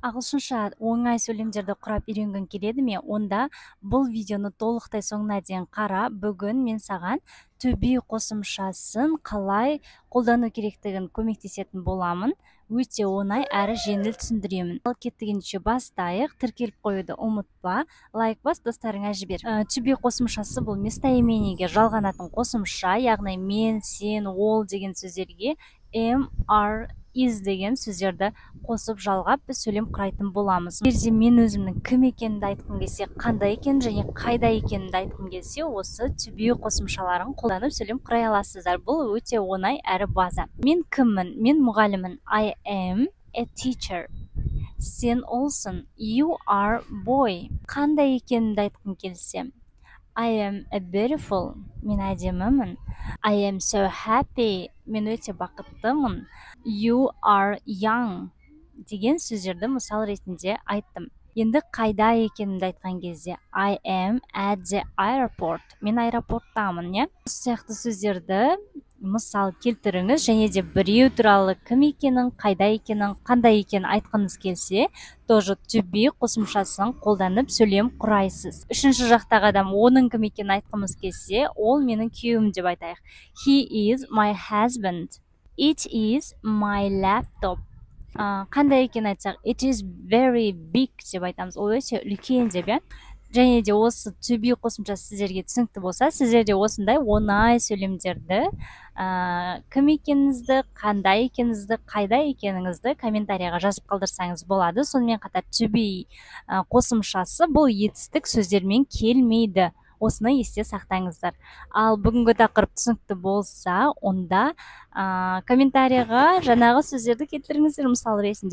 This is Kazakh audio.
ағылшынша оңай сөйлемдерді құрап үйренгің келеді ме? Онда бұл видеоны толықтай соңына дейін қара. Бүгін мен саған to be қосымшасын қалай қолдану керектігін көмектесетін боламын. Өте оңай әрі жеңіл түсіндіремін. Ал кеттігенше бастайық. Тіркеліп қоюды ұмытпа. Лайк бас, достарыңа жібер. To be қосымшасы бұл местоимениеге жалғанатын қосымша, яғни мен, сен, ол деген сөздерге am, are, is деген сөздерді қосып жалғап біз сөйлем құрайтын боламыз. Егерде мен өзімнің кім екенімді айтқым келсе, қандай екенін және қайда екенімді айтқым келсе, осы to be қосымшаларын қолданып сөйлем құрай аласыздар. Бұл өте оңай әрі база. Мен кіммін? Мен мұғалімін. I am a teacher. Сен олсың. You are boy. Қандай екенімді айтқым келсе, I am a beautiful. Мен әдемімін. I am so happy. Мен өте бақыттымын. You are young деген сөздерді мысал ретінде айттым. Енді қайда екенімді айтқан кезде I am at the airport. Мен аэропорттамын, иә? Осы сияқты сөздерді мысал келтіріңіз және де біреу туралы кім екенін, қайда екенін, қандай екенін айтқыңыз келсе, тоже to be қосымшасын қолданып сөйлем құрайсыз. Үшінші жақтағы адам оның кім екенін айтқымыз келсе, ол менің күйеуім деп айтайық. He is my husband. It is my laptop. Қандай екенін айтсақ, it is very big деп айтамыз. Ол өте үлкен деп, иә? Және де осы to be қосымшасы сіздерге түсінікті болса, сіздер де осындай оңай сөйлемдерді кім екеніңізді, қандай екеніңізді, қайда екеніңізді комментарияға жазып қалдырсаңыз болады. Сонымен қатар to be қосымшасы бұл етістік сөздермен келмейді. Осыны есте сақтаңыздар. Ал бүгінгі тақырып түсінікті болса, онда комментарияға жаңағы сөздерді келтіріңіздер мысал ретінде.